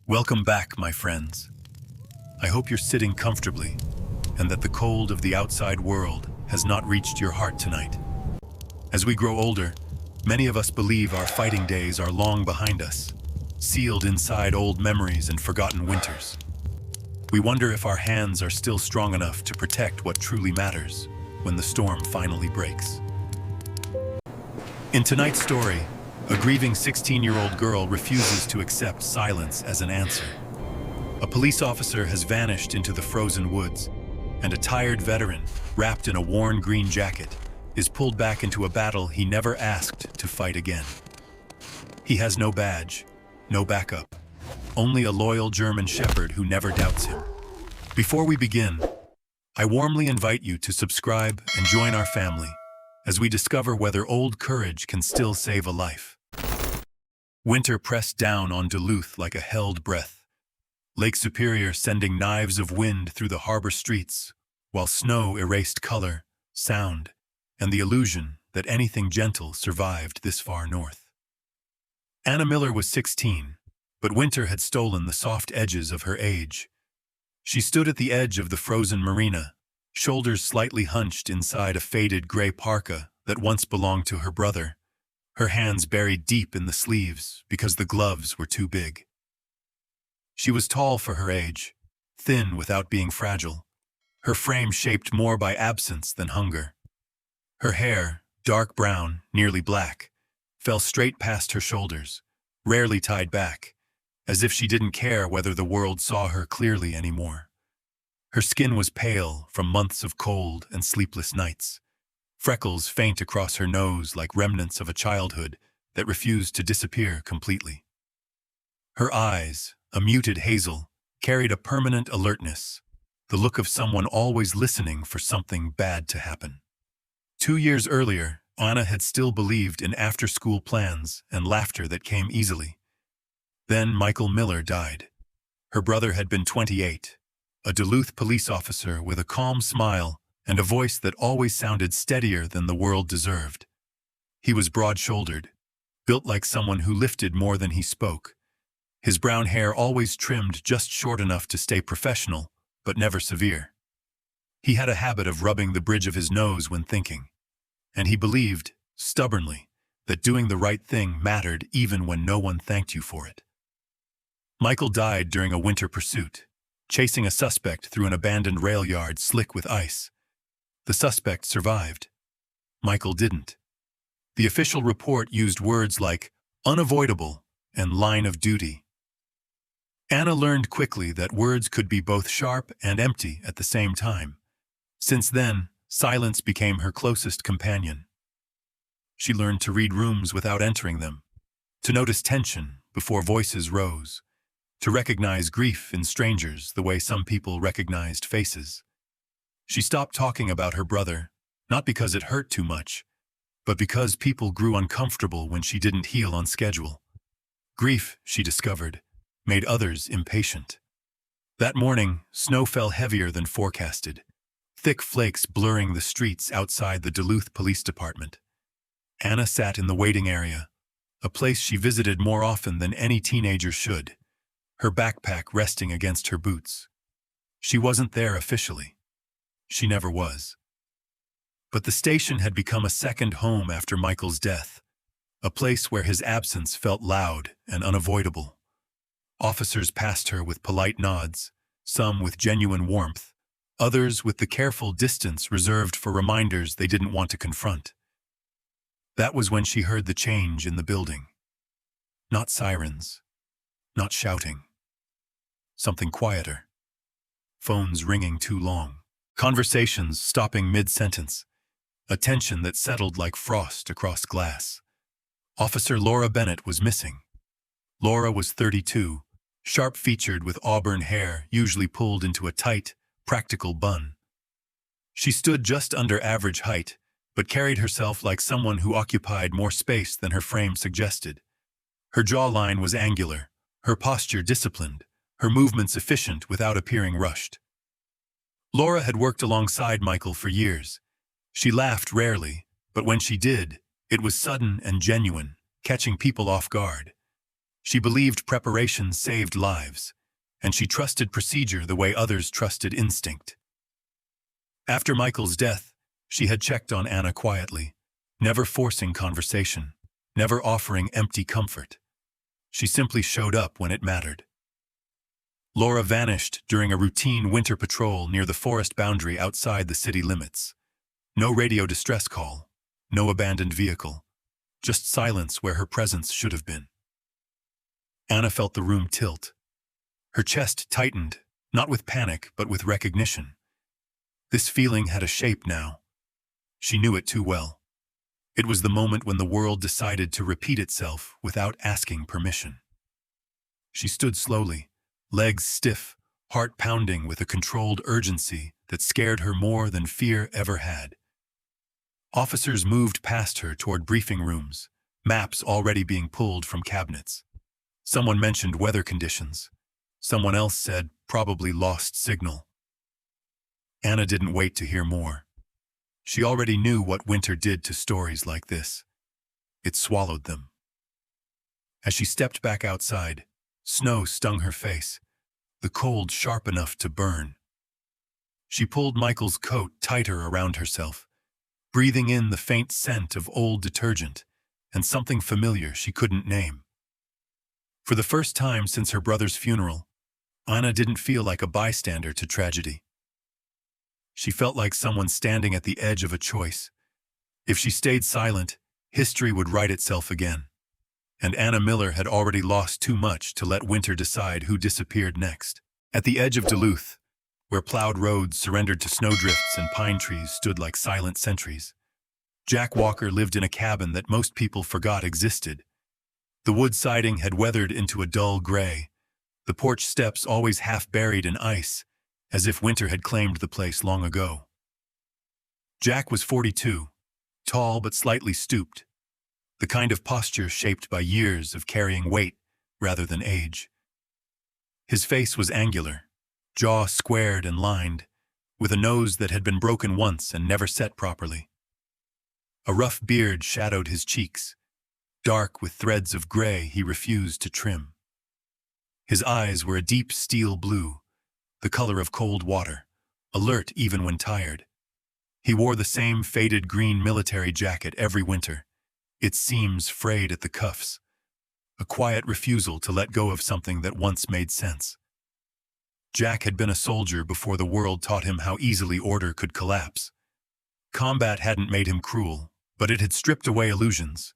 Welcome back, my friends. I hope you're sitting comfortably and that the cold of the outside world has not reached your heart tonight. As we grow older, many of us believe our fighting days are long behind us, sealed inside old memories and forgotten winters. We wonder if our hands are still strong enough to protect what truly matters when the storm finally breaks. In tonight's story, a grieving 16-year-old girl refuses to accept silence as an answer. A police officer has vanished into the frozen woods, and a tired veteran, wrapped in a worn green jacket, is pulled back into a battle he never asked to fight again. He has no badge, no backup, only a loyal German shepherd who never doubts him. Before we begin, I warmly invite you to subscribe and join our family as we discover whether old courage can still save a life. Winter pressed down on Duluth like a held breath, Lake Superior sending knives of wind through the harbor streets, while snow erased color, sound, and the illusion that anything gentle survived this far north. Anna Miller was 16, but winter had stolen the soft edges of her age. She stood at the edge of the frozen marina, shoulders slightly hunched inside a faded gray parka that once belonged to her brother, her hands buried deep in the sleeves because the gloves were too big. She was tall for her age, thin without being fragile, her frame shaped more by absence than hunger. Her hair, dark brown, nearly black, fell straight past her shoulders, rarely tied back, as if she didn't care whether the world saw her clearly anymore. Her skin was pale from months of cold and sleepless nights, freckles faint across her nose like remnants of a childhood that refused to disappear completely. Her eyes, a muted hazel, carried a permanent alertness, the look of someone always listening for something bad to happen. 2 years earlier, Anna had still believed in after-school plans and laughter that came easily. Then Michael Miller died. Her brother had been 28, a Duluth police officer with a calm smile and a voice that always sounded steadier than the world deserved. He was broad-shouldered, built like someone who lifted more than he spoke. His brown hair always trimmed just short enough to stay professional, but never severe. He had a habit of rubbing the bridge of his nose when thinking, and he believed, stubbornly, that doing the right thing mattered even when no one thanked you for it. Michael died during a winter pursuit, chasing a suspect through an abandoned rail yard slick with ice. The suspect survived. Michael didn't. The official report used words like unavoidable and line of duty. Anna learned quickly that words could be both sharp and empty at the same time. Since then, silence became her closest companion. She learned to read rooms without entering them, to notice tension before voices rose, to recognize grief in strangers the way some people recognized faces. She stopped talking about her brother, not because it hurt too much, but because people grew uncomfortable when she didn't heal on schedule. Grief, she discovered, made others impatient. That morning, snow fell heavier than forecasted, thick flakes blurring the streets outside the Duluth Police Department. Anna sat in the waiting area, a place she visited more often than any teenager should, her backpack resting against her boots. She wasn't there officially. She never was. But the station had become a second home after Michael's death, a place where his absence felt loud and unavoidable. Officers passed her with polite nods, some with genuine warmth, others with the careful distance reserved for reminders they didn't want to confront. That was when she heard the change in the building. Not sirens, not shouting. Something quieter. Phones ringing too long. Conversations stopping mid-sentence. A tension that settled like frost across glass. Officer Laura Bennett was missing. Laura was 32, sharp-featured with auburn hair usually pulled into a tight, practical bun. She stood just under average height, but carried herself like someone who occupied more space than her frame suggested. Her jawline was angular, her posture disciplined, her movements efficient without appearing rushed. Laura had worked alongside Michael for years. She laughed rarely, but when she did, it was sudden and genuine, catching people off guard. She believed preparation saved lives, and she trusted procedure the way others trusted instinct. After Michael's death, she had checked on Anna quietly, never forcing conversation, never offering empty comfort. She simply showed up when it mattered. Laura vanished during a routine winter patrol near the forest boundary outside the city limits. No radio distress call, no abandoned vehicle, just silence where her presence should have been. Anna felt the room tilt. Her chest tightened, not with panic, but with recognition. This feeling had a shape now. She knew it too well. It was the moment when the world decided to repeat itself without asking permission. She stood slowly, legs stiff, heart pounding with a controlled urgency that scared her more than fear ever had. Officers moved past her toward briefing rooms, maps already being pulled from cabinets. Someone mentioned weather conditions. Someone else said, probably lost signal. Anna didn't wait to hear more. She already knew what winter did to stories like this. It swallowed them. As she stepped back outside, snow stung her face, the cold sharp enough to burn. She pulled Michael's coat tighter around herself, breathing in the faint scent of old detergent and something familiar she couldn't name. For the first time since her brother's funeral, Anna didn't feel like a bystander to tragedy. She felt like someone standing at the edge of a choice. If she stayed silent, history would write itself again. And Anna Miller had already lost too much to let winter decide who disappeared next. At the edge of Duluth, where plowed roads surrendered to snowdrifts and pine trees stood like silent sentries, Jack Walker lived in a cabin that most people forgot existed. The wood siding had weathered into a dull gray, the porch steps always half buried in ice, as if winter had claimed the place long ago. Jack was 42, tall but slightly stooped, the kind of posture shaped by years of carrying weight rather than age. His face was angular, jaw squared and lined, with a nose that had been broken once and never set properly. A rough beard shadowed his cheeks, dark with threads of gray he refused to trim. His eyes were a deep steel blue, the color of cold water, alert even when tired. He wore the same faded green military jacket every winter, its seams frayed at the cuffs, a quiet refusal to let go of something that once made sense. Jack had been a soldier before the world taught him how easily order could collapse. Combat hadn't made him cruel, but it had stripped away illusions.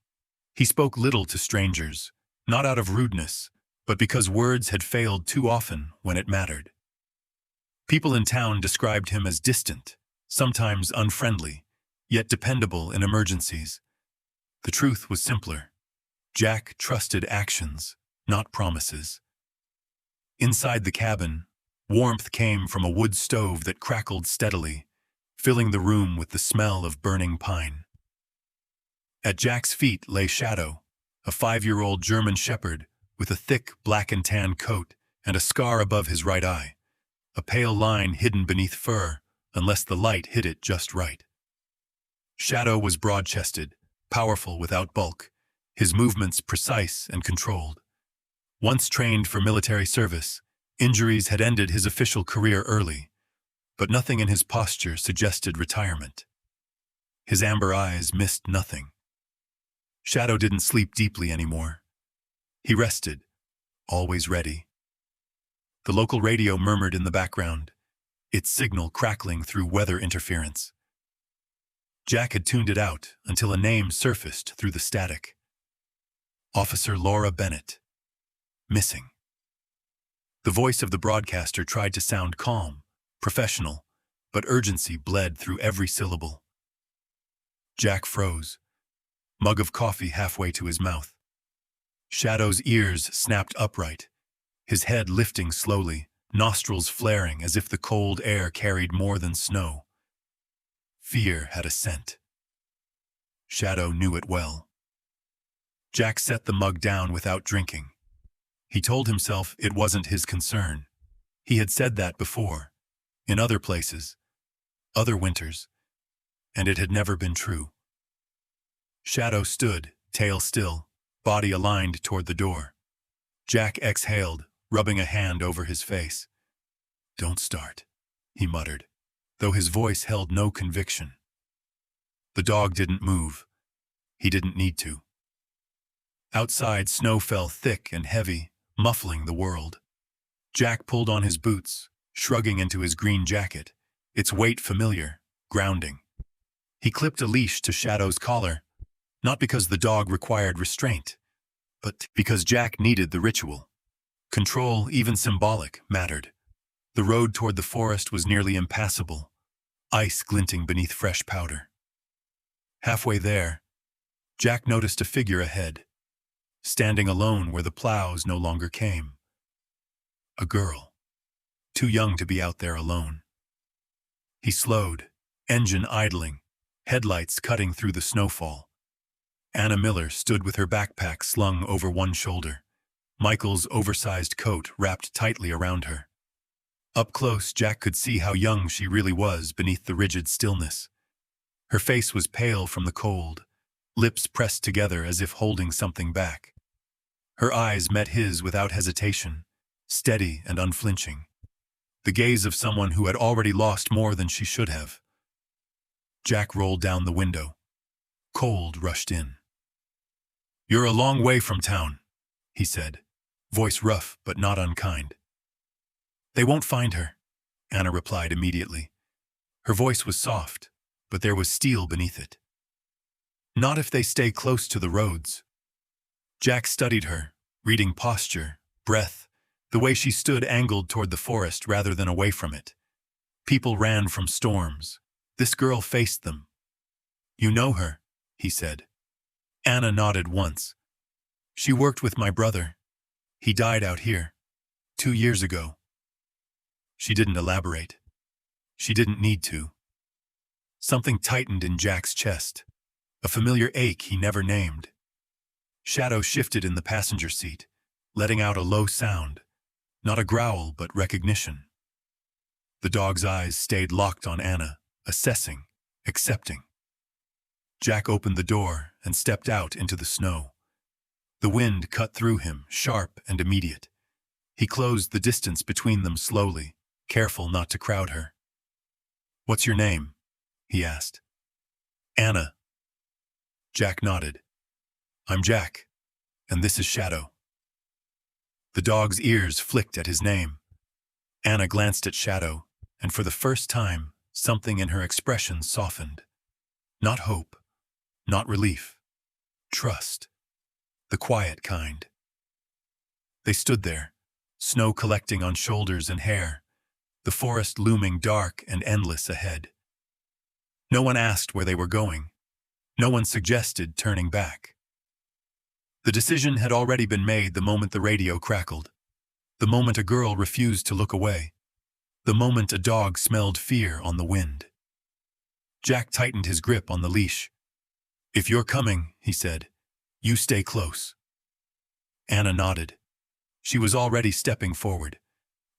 He spoke little to strangers, not out of rudeness, but because words had failed too often when it mattered. People in town described him as distant, sometimes unfriendly, yet dependable in emergencies. The truth was simpler. Jack trusted actions, not promises. Inside the cabin, warmth came from a wood stove that crackled steadily, filling the room with the smell of burning pine. At Jack's feet lay Shadow, a 5-year-old German shepherd with a thick black and tan coat and a scar above his right eye, a pale line hidden beneath fur unless the light hit it just right. Shadow was broad-chested, powerful without bulk, his movements precise and controlled. Once trained for military service, injuries had ended his official career early, but nothing in his posture suggested retirement. His amber eyes missed nothing. Shadow didn't sleep deeply anymore. He rested, always ready. The local radio murmured in the background, its signal crackling through weather interference. Jack had tuned it out until a name surfaced through the static. Officer Laura Bennett. Missing. The voice of the broadcaster tried to sound calm, professional, but urgency bled through every syllable. Jack froze, mug of coffee halfway to his mouth. Shadow's ears snapped upright, his head lifting slowly, nostrils flaring as if the cold air carried more than snow. Fear had a scent. Shadow knew it well. Jack set the mug down without drinking. He told himself it wasn't his concern. He had said that before, in other places, other winters, and it had never been true. Shadow stood, tail still, body aligned toward the door. Jack exhaled, rubbing a hand over his face. "Don't start," he muttered, though his voice held no conviction. The dog didn't move. He didn't need to. Outside, snow fell thick and heavy, muffling the world. Jack pulled on his boots, shrugging into his green jacket, its weight familiar, grounding. He clipped a leash to Shadow's collar, not because the dog required restraint, but because Jack needed the ritual. Control, even symbolic, mattered. The road toward the forest was nearly impassable, ice glinting beneath fresh powder. Halfway there, Jack noticed a figure ahead, standing alone where the plows no longer came. A girl, too young to be out there alone. He slowed, engine idling, headlights cutting through the snowfall. Anna Miller stood with her backpack slung over one shoulder, Michael's oversized coat wrapped tightly around her. Up close, Jack could see how young she really was beneath the rigid stillness. Her face was pale from the cold, lips pressed together as if holding something back. Her eyes met his without hesitation, steady and unflinching. The gaze of someone who had already lost more than she should have. Jack rolled down the window. Cold rushed in. "You're a long way from town," he said, voice rough but not unkind. "They won't find her," Anna replied immediately. Her voice was soft, but there was steel beneath it. "Not if they stay close to the roads." Jack studied her, reading posture, breath, the way she stood angled toward the forest rather than away from it. People ran from storms. This girl faced them. "You know her," he said. Anna nodded once. "She worked with my brother. He died out here, 2 years ago." She didn't elaborate. She didn't need to. Something tightened in Jack's chest, a familiar ache he never named. Shadow shifted in the passenger seat, letting out a low sound, not a growl but recognition. The dog's eyes stayed locked on Anna, assessing, accepting. Jack opened the door and stepped out into the snow. The wind cut through him, sharp and immediate. He closed the distance between them slowly, careful not to crowd her. "What's your name?" he asked. "Anna." Jack nodded. "I'm Jack, and this is Shadow." The dog's ears flicked at his name. Anna glanced at Shadow, and for the first time, something in her expression softened. Not hope, not relief, trust, the quiet kind. They stood there, snow collecting on shoulders and hair, the forest looming dark and endless ahead. No one asked where they were going. No one suggested turning back. The decision had already been made the moment the radio crackled, the moment a girl refused to look away, the moment a dog smelled fear on the wind. Jack tightened his grip on the leash. "If you're coming," he said, "you stay close." Anna nodded. She was already stepping forward.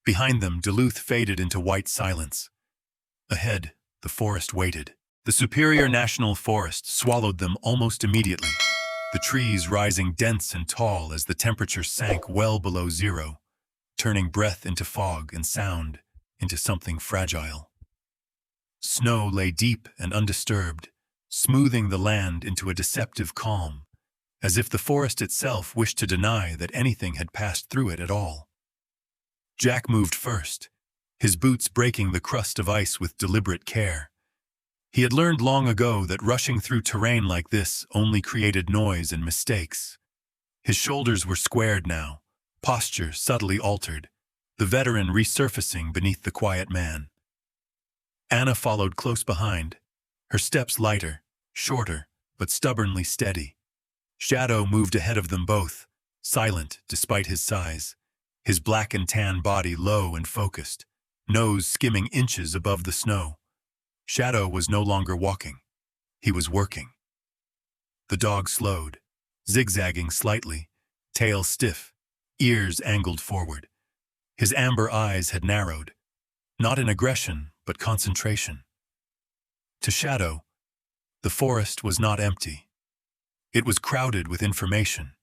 Behind them, Duluth faded into white silence. Ahead, the forest waited. The Superior National Forest swallowed them almost immediately, the trees rising dense and tall as the temperature sank well below zero, turning breath into fog and sound into something fragile. Snow lay deep and undisturbed, smoothing the land into a deceptive calm, as if the forest itself wished to deny that anything had passed through it at all. Jack moved first, his boots breaking the crust of ice with deliberate care. He had learned long ago that rushing through terrain like this only created noise and mistakes. His shoulders were squared now, posture subtly altered, the veteran resurfacing beneath the quiet man. Anna followed close behind, her steps lighter, shorter, but stubbornly steady. Shadow moved ahead of them both, silent despite his size, his black and tan body low and focused, nose skimming inches above the snow. Shadow was no longer walking. He was working. The dog slowed, zigzagging slightly, tail stiff, ears angled forward. His amber eyes had narrowed, not in aggression, but concentration. To Shadow, the forest was not empty. It was crowded with information,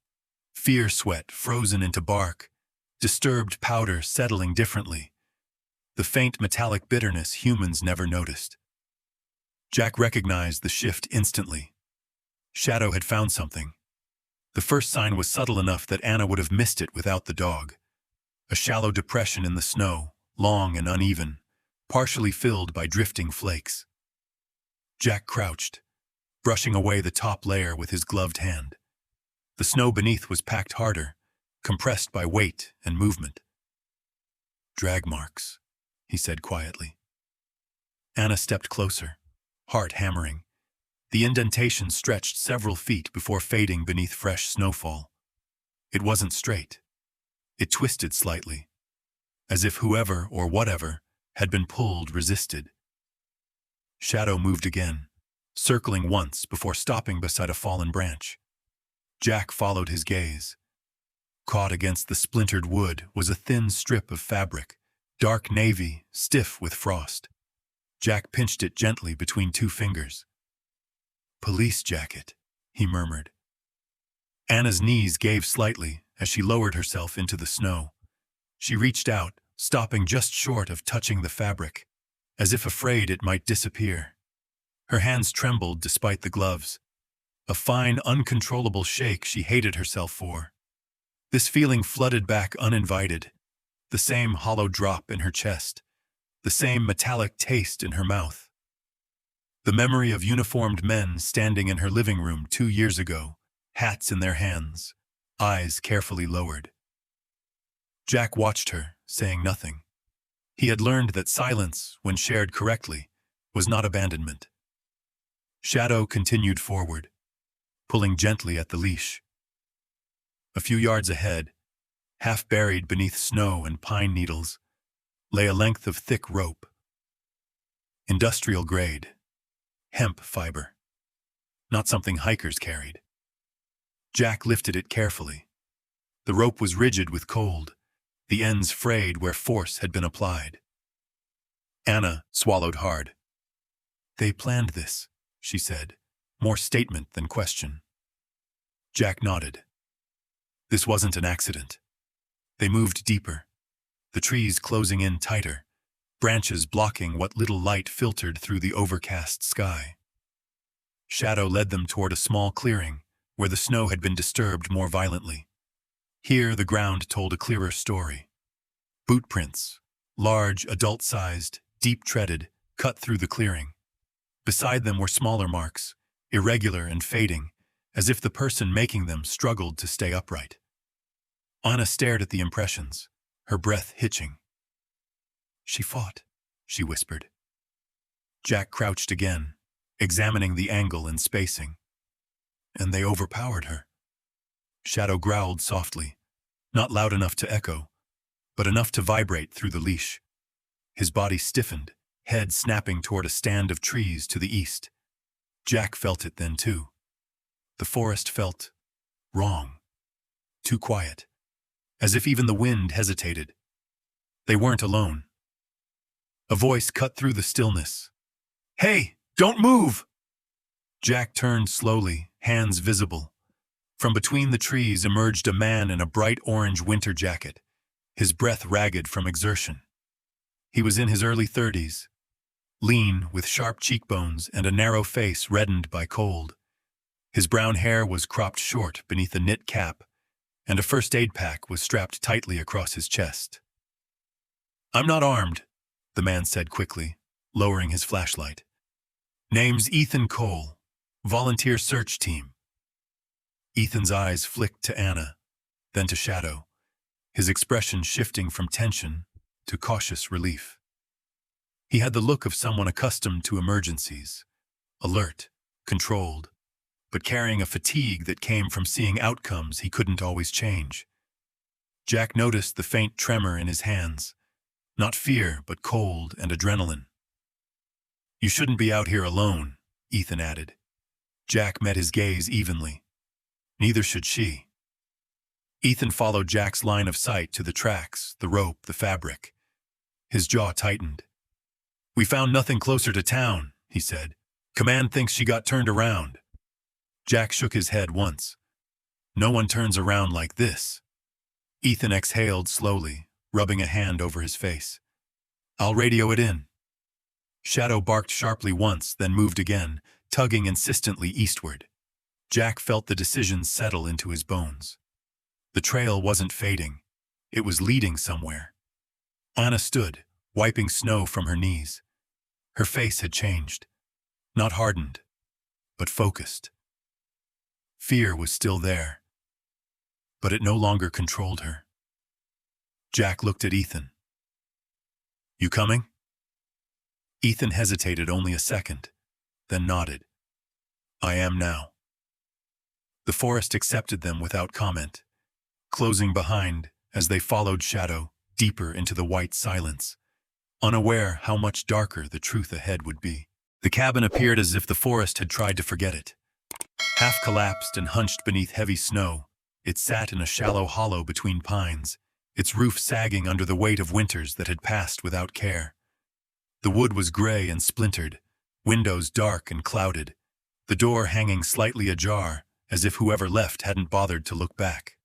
fear sweat frozen into bark, disturbed powder settling differently, the faint metallic bitterness humans never noticed. Jack recognized the shift instantly. Shadow had found something. The first sign was subtle enough that Anna would have missed it without the dog. A shallow depression in the snow, long and uneven, partially filled by drifting flakes. Jack crouched, brushing away the top layer with his gloved hand. The snow beneath was packed harder, compressed by weight and movement. "Drag marks," he said quietly. Anna stepped closer, heart hammering. The indentation stretched several feet before fading beneath fresh snowfall. It wasn't straight. It twisted slightly, as if whoever or whatever had been pulled resisted. Shadow moved again, circling once before stopping beside a fallen branch. Jack followed his gaze. Caught against the splintered wood was a thin strip of fabric, dark navy, stiff with frost. Jack pinched it gently between two fingers. "Police jacket," he murmured. Anna's knees gave slightly as she lowered herself into the snow. She reached out, stopping just short of touching the fabric, as if afraid it might disappear. Her hands trembled despite the gloves. A fine, uncontrollable shake she hated herself for. This feeling flooded back uninvited. The same hollow drop in her chest. The same metallic taste in her mouth. The memory of uniformed men standing in her living room 2 years ago, hats in their hands, eyes carefully lowered. Jack watched her, saying nothing. He had learned that silence, when shared correctly, was not abandonment. Shadow continued forward, pulling gently at the leash. A few yards ahead, half buried beneath snow and pine needles, lay a length of thick rope. Industrial grade. Hemp fiber. Not something hikers carried. Jack lifted it carefully. The rope was rigid with cold, the ends frayed where force had been applied. Anna swallowed hard. "They planned this," she said, more statement than question. Jack nodded. This wasn't an accident. They moved deeper, the trees closing in tighter, branches blocking what little light filtered through the overcast sky. Shadow led them toward a small clearing where the snow had been disturbed more violently. Here the ground told a clearer story. Boot prints, large, adult-sized, deep-treaded, cut through the clearing. Beside them were smaller marks, irregular and fading, as if the person making them struggled to stay upright. Anna stared at the impressions, her breath hitching. "She fought," she whispered. Jack crouched again, examining the angle and spacing. "And they overpowered her." Shadow growled softly, not loud enough to echo, but enough to vibrate through the leash. His body stiffened, head snapping toward a stand of trees to the east. Jack felt it then too. The forest felt wrong, too quiet, as if even the wind hesitated. They weren't alone. A voice cut through the stillness. "Hey, don't move!" Jack turned slowly, hands visible. From between the trees emerged a man in a bright orange winter jacket, his breath ragged from exertion. He was in his early 30s, lean with sharp cheekbones and a narrow face reddened by cold. His brown hair was cropped short beneath a knit cap, and a first aid pack was strapped tightly across his chest. "I'm not armed," the man said quickly, lowering his flashlight. "Name's Ethan Cole, volunteer search team." Ethan's eyes flicked to Anna, then to Shadow, his expression shifting from tension to cautious relief. He had the look of someone accustomed to emergencies, alert, controlled, but carrying a fatigue that came from seeing outcomes he couldn't always change. Jack noticed the faint tremor in his hands, not fear, but cold and adrenaline. "You shouldn't be out here alone," Ethan added. Jack met his gaze evenly. Neither should she. Ethan followed Jack's line of sight to the tracks, the rope, the fabric. His jaw tightened. "We found nothing closer to town," he said. "Command thinks she got turned around." Jack shook his head once. No one turns around like this. Ethan exhaled slowly, rubbing a hand over his face. I'll radio it in. Shadow barked sharply once, then moved again, tugging insistently eastward. Jack felt the decision settle into his bones. The trail wasn't fading. It was leading somewhere. Anna stood, wiping snow from her knees. Her face had changed. Not hardened, but focused. Fear was still there, but it no longer controlled her. Jack looked at Ethan. You coming? Ethan hesitated only a second, then nodded. I am now. The forest accepted them without comment, closing behind as they followed Shadow deeper into the white silence, unaware how much darker the truth ahead would be. The cabin appeared as if the forest had tried to forget it. Half collapsed and hunched beneath heavy snow, it sat in a shallow hollow between pines, its roof sagging under the weight of winters that had passed without care. The wood was gray and splintered, windows dark and clouded, the door hanging slightly ajar, as if whoever left hadn't bothered to look back.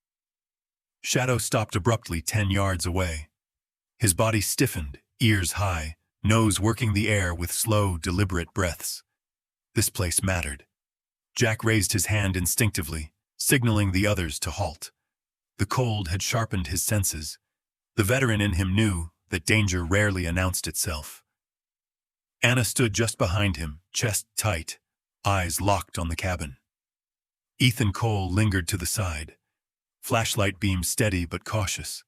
Shadow stopped abruptly 10 yards away. His body stiffened, ears high, nose working the air with slow, deliberate breaths. This place mattered. Jack raised his hand instinctively, signaling the others to halt. The cold had sharpened his senses. The veteran in him knew that danger rarely announced itself. Anna stood just behind him, chest tight, eyes locked on the cabin. Ethan Cole lingered to the side, flashlight beam steady but cautious,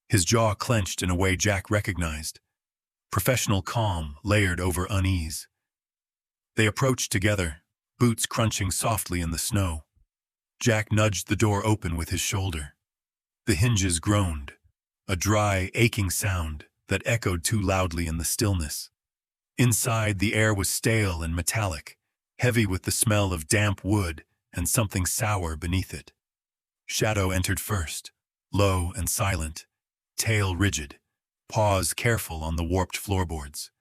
his jaw clenched in a way Jack recognized. Professional calm layered over unease. They approached together, boots crunching softly in the snow. Jack nudged the door open with his shoulder. The hinges groaned, a dry, aching sound that echoed too loudly in the stillness. Inside, the air was stale and metallic, heavy with the smell of damp wood and something sour beneath it. Shadow entered first, low and silent, tail rigid, paws careful on the warped floorboards.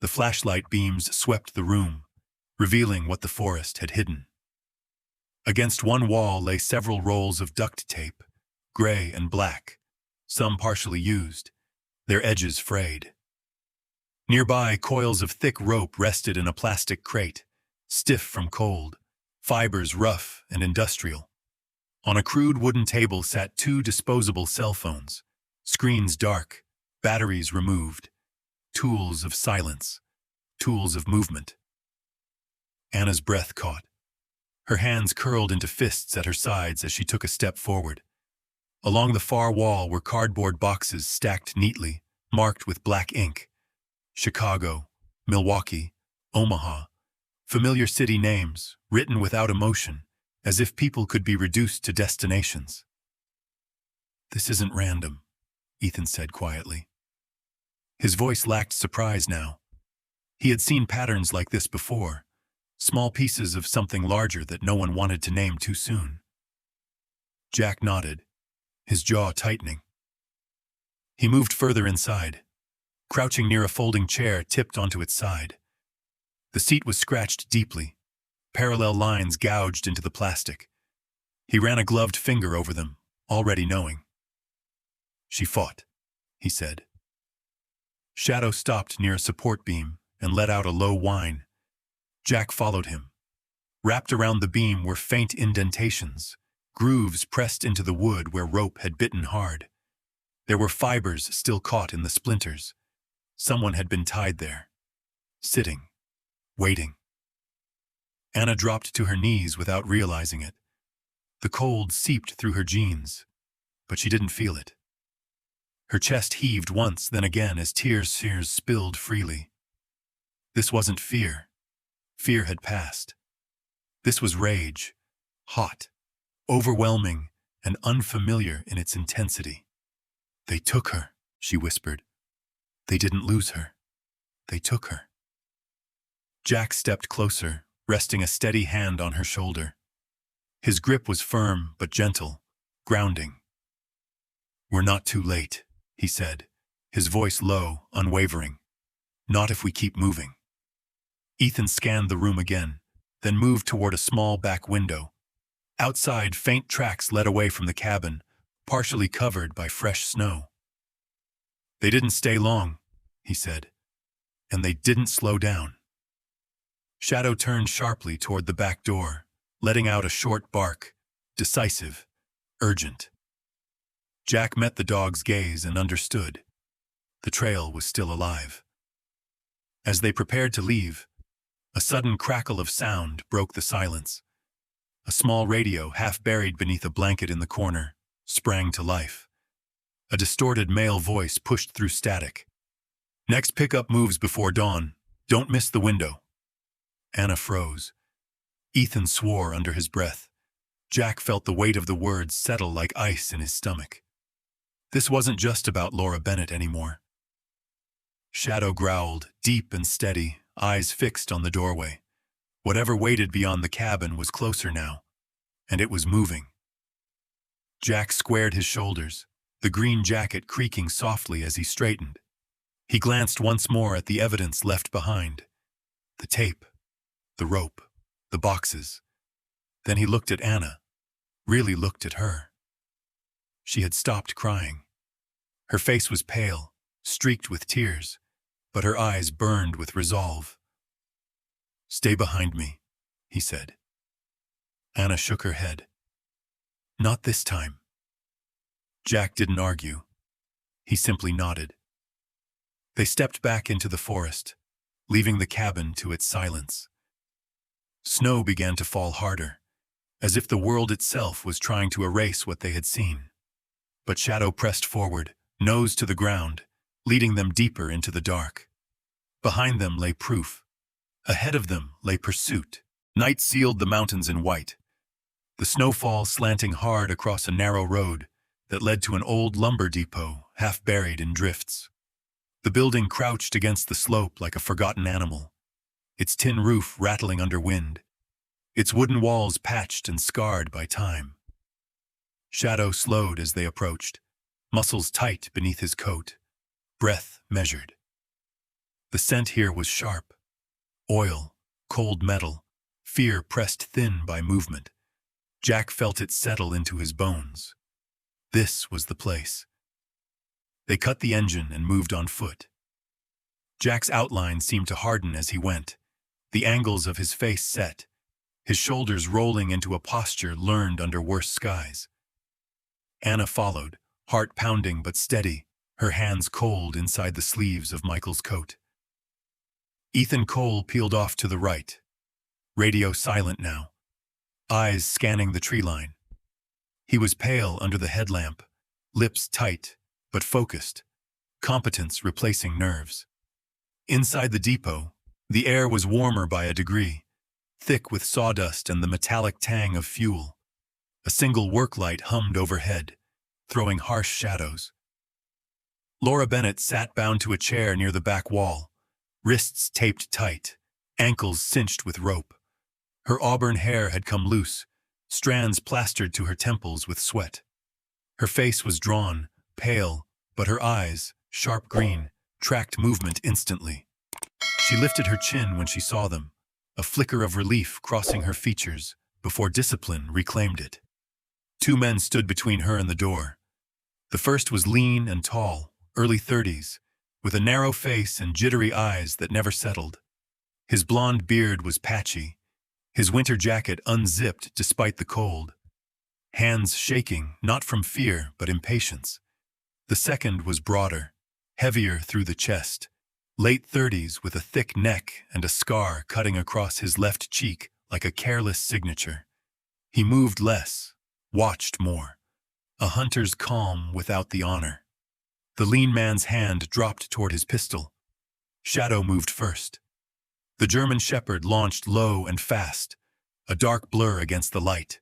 The flashlight beams swept the room, revealing what the forest had hidden. Against one wall lay several rolls of duct tape, gray and black, some partially used, their edges frayed. Nearby, coils of thick rope rested in a plastic crate, stiff from cold, fibers rough and industrial. On a crude wooden table sat 2 disposable cell phones, screens dark, batteries removed, tools of silence, tools of movement. Anna's breath caught. Her hands curled into fists at her sides as she took a step forward. Along the far wall were cardboard boxes stacked neatly, marked with black ink. Chicago, Milwaukee, Omaha. Familiar city names, written without emotion, as if people could be reduced to destinations. This isn't random, Ethan said quietly. His voice lacked surprise now. He had seen patterns like this before, small pieces of something larger that no one wanted to name too soon. Jack nodded, his jaw tightening. He moved further inside, crouching near a folding chair tipped onto its side. The seat was scratched deeply, parallel lines gouged into the plastic. He ran a gloved finger over them, already knowing. She fought, he said. Shadow stopped near a support beam and let out a low whine. Jack followed him. Wrapped around the beam were faint indentations, grooves pressed into the wood where rope had bitten hard. There were fibers still caught in the splinters. Someone had been tied there, sitting, waiting. Anna dropped to her knees without realizing it. The cold seeped through her jeans, but she didn't feel it. Her chest heaved once, then again as tears spilled freely. This wasn't fear. Fear had passed. This was rage, hot, overwhelming, and unfamiliar in its intensity. They took her, she whispered. They didn't lose her. They took her. Jack stepped closer, resting a steady hand on her shoulder. His grip was firm but gentle, grounding. We're not too late, he said, his voice low, unwavering. Not if we keep moving. Ethan scanned the room again, then moved toward a small back window. Outside, faint tracks led away from the cabin, partially covered by fresh snow. "They didn't stay long," he said, "and they didn't slow down." Shadow turned sharply toward the back door, letting out a short bark, decisive, urgent. Jack met the dog's gaze and understood. The trail was still alive. As they prepared to leave, a sudden crackle of sound broke the silence. A small radio, half buried beneath a blanket in the corner, sprang to life. A distorted male voice pushed through static. "Next pickup moves before dawn. Don't miss the window." Anna froze. Ethan swore under his breath. Jack felt the weight of the words settle like ice in his stomach. This wasn't just about Laura Bennett anymore. Shadow growled, deep and steady, eyes fixed on the doorway. Whatever waited beyond the cabin was closer now, and it was moving. Jack squared his shoulders, the green jacket creaking softly as he straightened. He glanced once more at the evidence left behind. The tape, the rope, the boxes. Then he looked at Anna, really looked at her. She had stopped crying. Her face was pale, streaked with tears, but her eyes burned with resolve. "Stay behind me," he said. Anna shook her head. "Not this time." Jack didn't argue. He simply nodded. They stepped back into the forest, leaving the cabin to its silence. Snow began to fall harder, as if the world itself was trying to erase what they had seen. But Shadow pressed forward, nose to the ground, leading them deeper into the dark. Behind them lay proof. Ahead of them lay pursuit. Night sealed the mountains in white, the snowfall slanting hard across a narrow road that led to an old lumber depot half buried in drifts. The building crouched against the slope like a forgotten animal, its tin roof rattling under wind, its wooden walls patched and scarred by time. Shadow slowed as they approached, muscles tight beneath his coat, breath measured. The scent here was sharp. Oil, cold metal, fear pressed thin by movement. Jack felt it settle into his bones. This was the place. They cut the engine and moved on foot. Jack's outline seemed to harden as he went, the angles of his face set, his shoulders rolling into a posture learned under worse skies. Anna followed, heart pounding but steady, her hands cold inside the sleeves of Michael's coat. Ethan Cole peeled off to the right, radio silent now, eyes scanning the tree line. He was pale under the headlamp, lips tight but focused, competence replacing nerves. Inside the depot, the air was warmer by a degree, thick with sawdust and the metallic tang of fuel. A single work light hummed overhead, throwing harsh shadows. Laura Bennett sat bound to a chair near the back wall, wrists taped tight, ankles cinched with rope. Her auburn hair had come loose, strands plastered to her temples with sweat. Her face was drawn, pale, but her eyes, sharp green, tracked movement instantly. She lifted her chin when she saw them, a flicker of relief crossing her features before discipline reclaimed it. Two men stood between her and the door. The first was lean and tall, early 30s, with a narrow face and jittery eyes that never settled. His blonde beard was patchy, his winter jacket unzipped despite the cold, hands shaking not from fear but impatience. The second was broader, heavier through the chest, late 30s with a thick neck and a scar cutting across his left cheek like a careless signature. He moved less, watched more, a hunter's calm without the honor. The lean man's hand dropped toward his pistol. Shadow moved first. The German shepherd launched low and fast, a dark blur against the light,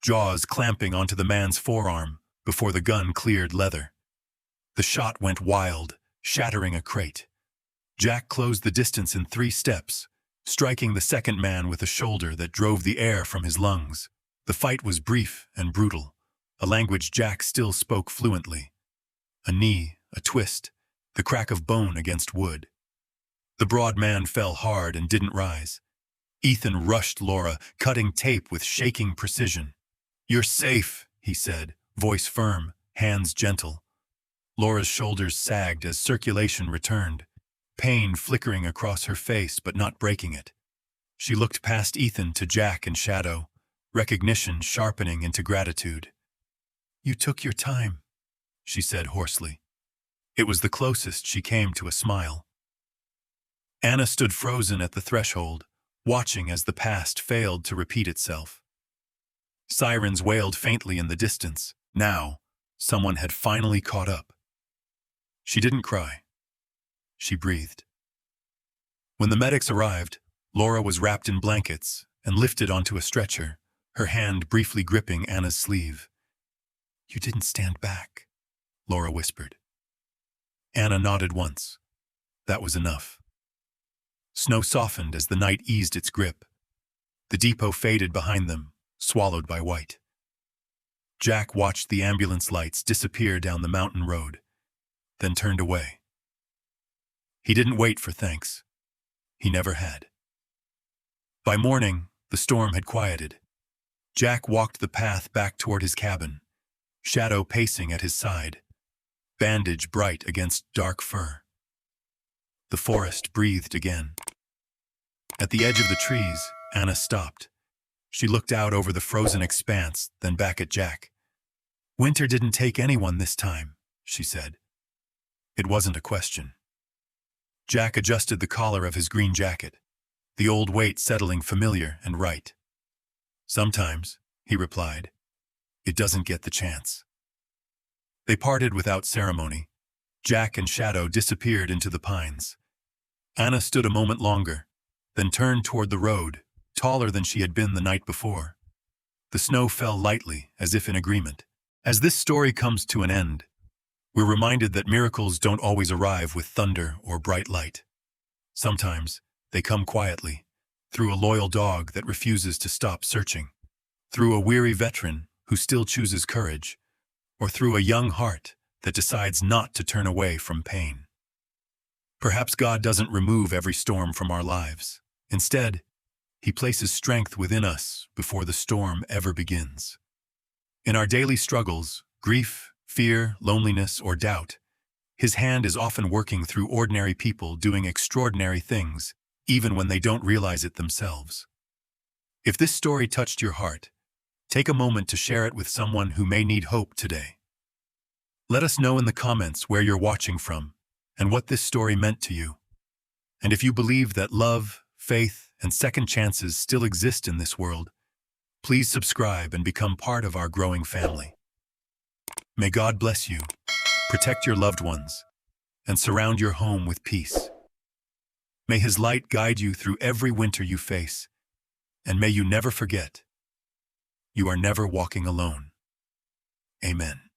jaws clamping onto the man's forearm before the gun cleared leather. The shot went wild, shattering a crate. Jack closed the distance in 3 steps, striking the second man with a shoulder that drove the air from his lungs. The fight was brief and brutal, a language Jack still spoke fluently. A knee, a twist, the crack of bone against wood. The broad man fell hard and didn't rise. Ethan rushed Laura, cutting tape with shaking precision. "You're safe," he said, voice firm, hands gentle. Laura's shoulders sagged as circulation returned, pain flickering across her face but not breaking it. She looked past Ethan to Jack and Shadow, recognition sharpening into gratitude. "You took your time," she said hoarsely. It was the closest she came to a smile. Anna stood frozen at the threshold, watching as the past failed to repeat itself. Sirens wailed faintly in the distance. Now, someone had finally caught up. She didn't cry. She breathed. When the medics arrived, Laura was wrapped in blankets and lifted onto a stretcher, her hand briefly gripping Anna's sleeve. "You didn't stand back," Laura whispered. Anna nodded once. That was enough. Snow softened as the night eased its grip. The depot faded behind them, swallowed by white. Jack watched the ambulance lights disappear down the mountain road, then turned away. He didn't wait for thanks. He never had. By morning, the storm had quieted. Jack walked the path back toward his cabin, Shadow pacing at his side, bandage bright against dark fur. The forest breathed again. At the edge of the trees, Anna stopped. She looked out over the frozen expanse, then back at Jack. "Winter didn't take anyone this time," she said. It wasn't a question. Jack adjusted the collar of his green jacket, the old weight settling familiar and right. "Sometimes," he replied, "it doesn't get the chance." They parted without ceremony. Jack and Shadow disappeared into the pines. Anna stood a moment longer, then turned toward the road, taller than she had been the night before. The snow fell lightly, as if in agreement. As this story comes to an end, we're reminded that miracles don't always arrive with thunder or bright light. Sometimes they come quietly, through a loyal dog that refuses to stop searching, through a weary veteran who still chooses courage, or through a young heart that decides not to turn away from pain. Perhaps God doesn't remove every storm from our lives. Instead, He places strength within us before the storm ever begins. In our daily struggles, grief, fear, loneliness, or doubt, His hand is often working through ordinary people doing extraordinary things, even when they don't realize it themselves. If this story touched your heart, take a moment to share it with someone who may need hope today. Let us know in the comments where you're watching from and what this story meant to you. And if you believe that love, faith, and second chances still exist in this world, please subscribe and become part of our growing family. May God bless you, protect your loved ones, and surround your home with peace. May His light guide you through every winter you face, and may you never forget, you are never walking alone. Amen.